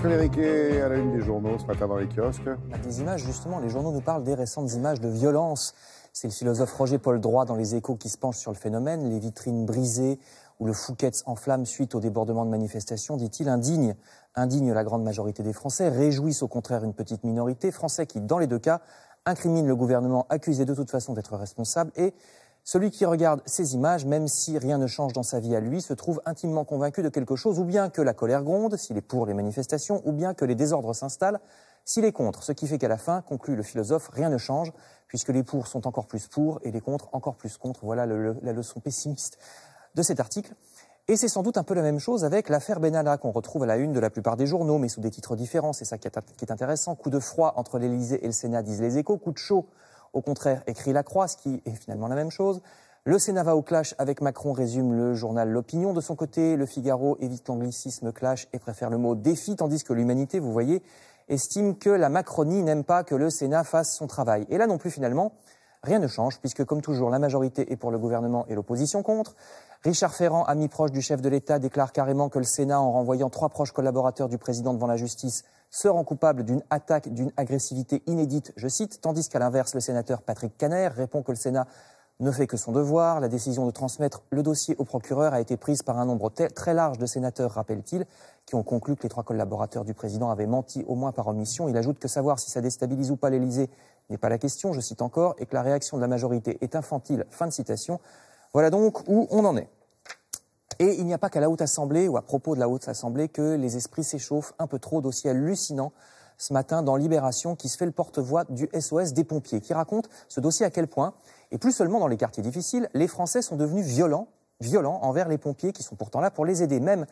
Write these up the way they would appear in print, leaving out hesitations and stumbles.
Frédéric est à la une des journaux ce matin dans les kiosques. Des images, justement, les journaux nous parlent des récentes images de violence. C'est le philosophe Roger-Paul Droit dans Les Échos qui se penche sur le phénomène. Les vitrines brisées ou le Fouquet's en flammes suite au débordement de manifestations, dit-il, indigne la grande majorité des Français, réjouissent au contraire une petite minorité, Français qui, dans les deux cas, incriminent le gouvernement accusé de toute façon d'être responsable et celui qui regarde ces images, même si rien ne change dans sa vie à lui, se trouve intimement convaincu de quelque chose, ou bien que la colère gronde, s'il est pour les manifestations, ou bien que les désordres s'installent, s'il est contre. Ce qui fait qu'à la fin, conclut le philosophe, rien ne change, puisque les pour sont encore plus pour et les contre encore plus contre. Voilà la leçon pessimiste de cet article. Et c'est sans doute un peu la même chose avec l'affaire Benalla, qu'on retrouve à la une de la plupart des journaux, mais sous des titres différents. C'est ça qui est intéressant. Coup de froid entre l'Élysée et le Sénat, disent les Échos. Coup de chaud, au contraire, écrit La Croix, ce qui est finalement la même chose. Le Sénat va au clash avec Macron, résume le journal L'Opinion. De son côté, Le Figaro évite l'anglicisme clash et préfère le mot défi, tandis que l'Humanité, vous voyez, estime que la Macronie n'aime pas que le Sénat fasse son travail. Et là non plus, finalement, rien ne change, puisque comme toujours, la majorité est pour le gouvernement et l'opposition contre. Richard Ferrand, ami proche du chef de l'État, déclare carrément que le Sénat, en renvoyant 3 proches collaborateurs du président devant la justice, se rend coupable d'une attaque d'une agressivité inédite, je cite, tandis qu'à l'inverse, le sénateur Patrick Kanner répond que le Sénat ne fait que son devoir. La décision de transmettre le dossier au procureur a été prise par un nombre très large de sénateurs, rappelle-t-il, qui ont conclu que les 3 collaborateurs du président avaient menti au moins par omission. Il ajoute que savoir si ça déstabilise ou pas l'Élysée n'est pas la question, je cite encore, et que la réaction de la majorité est infantile, fin de citation. Voilà donc où on en est. Et il n'y a pas qu'à la Haute Assemblée, ou à propos de la Haute Assemblée, que les esprits s'échauffent un peu trop. Dossier hallucinant ce matin dans Libération, qui se fait le porte-voix du SOS des pompiers, qui raconte ce dossier à quel point, et plus seulement dans les quartiers difficiles, les Français sont devenus violents envers les pompiers qui sont pourtant là pour les aider. Même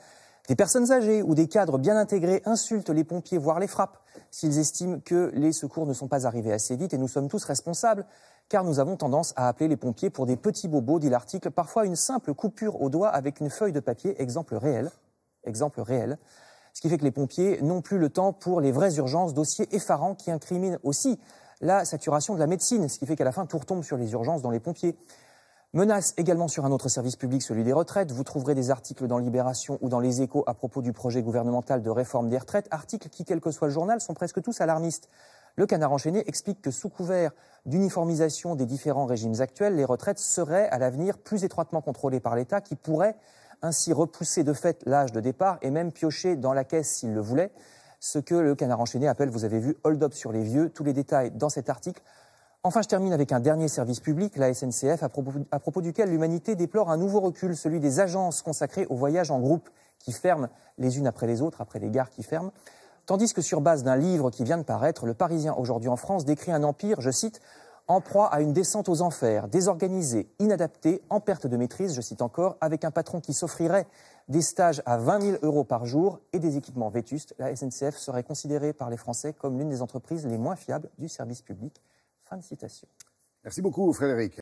des personnes âgées ou des cadres bien intégrés insultent les pompiers, voire les frappent, s'ils estiment que les secours ne sont pas arrivés assez vite. Et nous sommes tous responsables, car nous avons tendance à appeler les pompiers pour des petits bobos, dit l'article, parfois une simple coupure au doigt avec une feuille de papier, exemple réel. Ce qui fait que les pompiers n'ont plus le temps pour les vraies urgences, dossier effarant qui incrimine aussi la saturation de la médecine, ce qui fait qu'à la fin, tout retombe sur les urgences dans les pompiers. Menace également sur un autre service public, celui des retraites. Vous trouverez des articles dans Libération ou dans Les Échos à propos du projet gouvernemental de réforme des retraites, articles qui, quel que soit le journal, sont presque tous alarmistes. Le Canard enchaîné explique que sous couvert d'uniformisation des différents régimes actuels, les retraites seraient à l'avenir plus étroitement contrôlées par l'État, qui pourrait ainsi repousser de fait l'âge de départ et même piocher dans la caisse s'il le voulait, ce que le Canard enchaîné appelle, vous avez vu, hold-up sur les vieux, tous les détails dans cet article. Enfin, je termine avec un dernier service public, la SNCF, à propos duquel l'Humanité déplore un nouveau recul, celui des agences consacrées au voyage en groupe, qui ferment les unes après les autres, après les gares qui ferment. Tandis que sur base d'un livre qui vient de paraître, Le Parisien aujourd'hui en France décrit un empire, je cite, en proie à une descente aux enfers, désorganisé, inadapté, en perte de maîtrise, je cite encore, avec un patron qui s'offrirait des stages à 20 000 € par jour et des équipements vétustes. La SNCF serait considérée par les Français comme l'une des entreprises les moins fiables du service public. Fin de citation. Merci beaucoup Frédéric.